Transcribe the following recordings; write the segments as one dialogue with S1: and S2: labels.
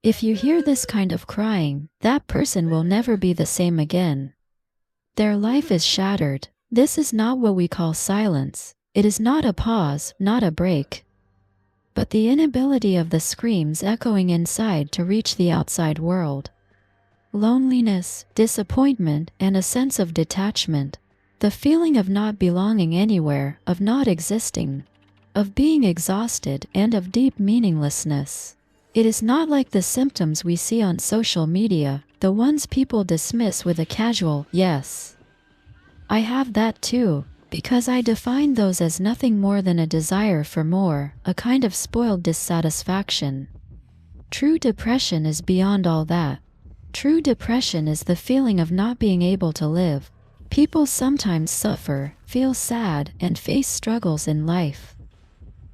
S1: If you hear this kind of crying, that person will never be the same again. Their life is shattered. This is not what we call silence. It is not a pause, not a break, but the inability of the screams echoing inside to reach the outside world. Loneliness, disappointment, and a sense of detachment. The feeling of not belonging anywhere, of not existing, of being exhausted, and of deep meaninglessness. It is not like the symptoms we see on social media, the ones people dismiss with a casual, "yes, I have that too," because I define those as nothing more than a desire for more, a kind of spoiled dissatisfaction. True depression is beyond all that. True depression is the feeling of not being able to live. People sometimes suffer, feel sad, and face struggles in life.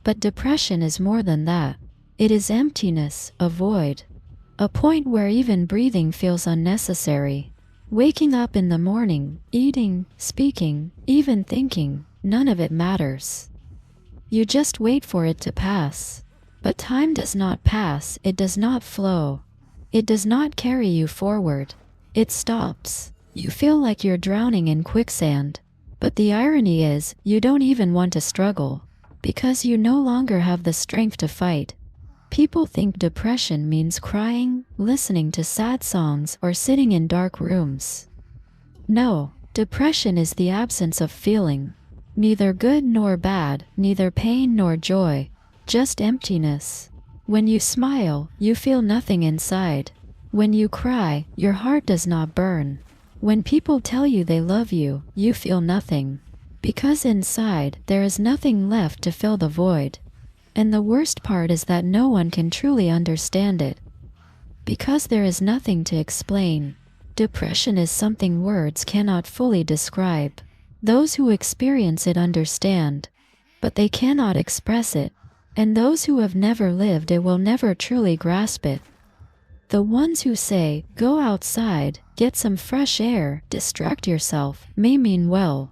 S1: But depression is more than that. It is emptiness, a void. A point where even breathing feels unnecessary. Waking up in the morning, eating, speaking, even thinking, none of it matters. You just wait for it to pass. But time does not pass, it does not flow. It does not carry you forward. It stops. You feel like you're drowning in quicksand. But the irony is, you don't even want to struggle, because you no longer have the strength to fight. People think depression means crying, listening to sad songs, or sitting in dark rooms. No, depression is the absence of feeling. Neither good nor bad, neither pain nor joy, just emptiness. When you smile, you feel nothing inside. When you cry, your heart does not burn. When people tell you they love you, you feel nothing. Because inside, there is nothing left to fill the void. And the worst part is that no one can truly understand it. Because there is nothing to explain. Depression is something words cannot fully describe. Those who experience it understand, but they cannot express it. And those who have never lived it will never truly grasp it. The ones who say, "Go outside, get some fresh air, distract yourself," may mean well.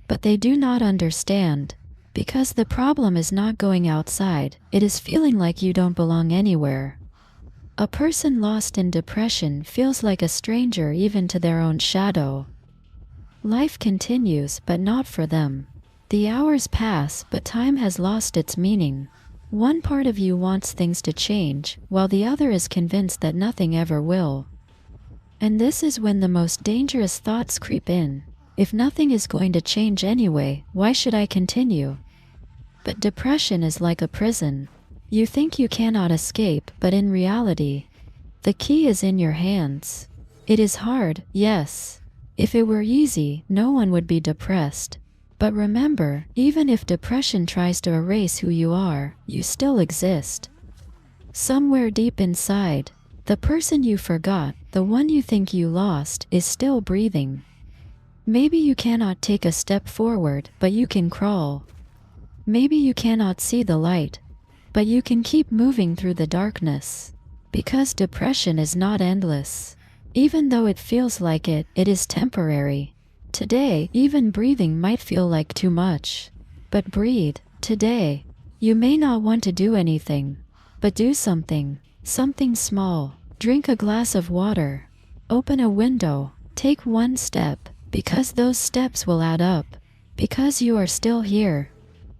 S1: But they do not understand. Because the problem is not going outside, it is feeling like you don't belong anywhere. A person lost in depression feels like a stranger even to their own shadow. Life continues, but not for them. The hours pass, but time has lost its meaning. One part of you wants things to change, while the other is convinced that nothing ever will. And this is when the most dangerous thoughts creep in. If nothing is going to change anyway, why should I continue? But depression is like a prison. You think you cannot escape, but in reality, the key is in your hands. It is hard, yes. If it were easy, no one would be depressed. But remember, even if depression tries to erase who you are, you still exist. Somewhere deep inside, the person you forgot, the one you think you lost, is still breathing. Maybe you cannot take a step forward, but you can crawl. Maybe you cannot see the light, but you can keep moving through the darkness. Because depression is not endless. Even though it feels like it, it is temporary. Today, even breathing might feel like too much. But breathe, today. You may not want to do anything, but do something. Something small. Drink a glass of water. Open a window. Take one step, because those steps will add up. Because you are still here.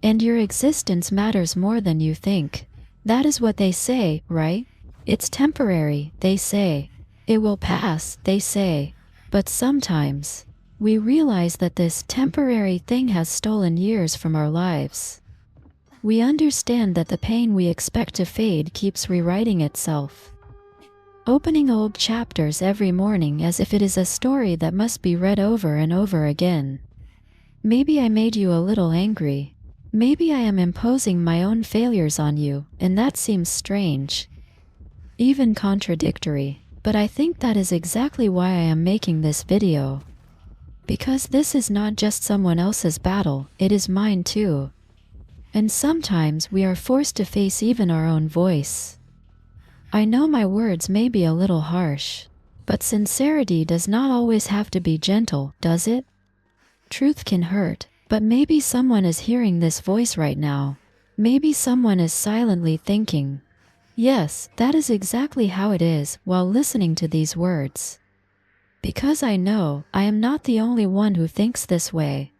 S1: And your existence matters more than you think. That is what they say, right? It's temporary, they say. It will pass, they say. But sometimes, we realize that this temporary thing has stolen years from our lives. We understand that the pain we expect to fade keeps rewriting itself. Opening old chapters every morning as if it is a story that must be read over and over again. Maybe I made you a little angry. Maybe I am imposing my own failures on you, and that seems strange. Even contradictory. But I think that is exactly why I am making this video. Because this is not just someone else's battle, it is mine too. And sometimes we are forced to face even our own voice. I know my words may be a little harsh, but sincerity does not always have to be gentle, does it? Truth can hurt. But maybe someone is hearing this voice right now. Maybe someone is silently thinking, Yes, that is exactly how it is while listening to these words. Because I know I am not the only one who thinks this way.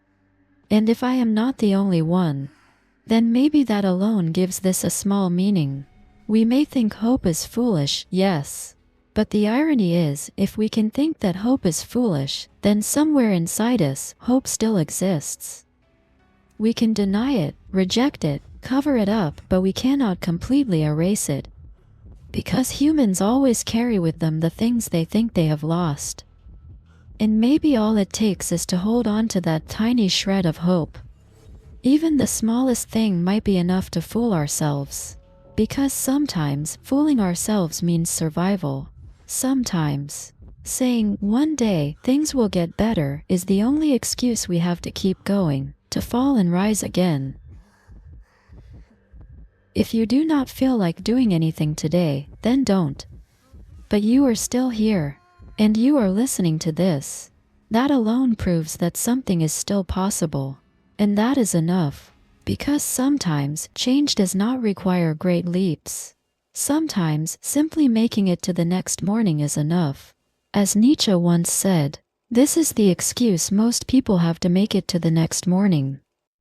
S1: And if I am not the only one, then maybe that alone gives this a small meaning. We may think hope is foolish, yes. But the irony is, if we can think that hope is foolish, then somewhere inside us, hope still exists. We can deny it, reject it, cover it up, but we cannot completely erase it. Because humans always carry with them the things they think they have lost. And maybe all it takes is to hold on to that tiny shred of hope. Even the smallest thing might be enough to fool ourselves. Because sometimes fooling ourselves means survival. Sometimes saying, one day things will get better, is the only excuse we have to keep going, to fall and rise again. If you do not feel like doing anything today, then don't. But you are still here, and you are listening to this. That alone proves that something is still possible. And that is enough. Because sometimes change does not require great leaps. Sometimes simply making it to the next morning is enough. As Nietzsche once said, this is the excuse most people have to make it to the next morning.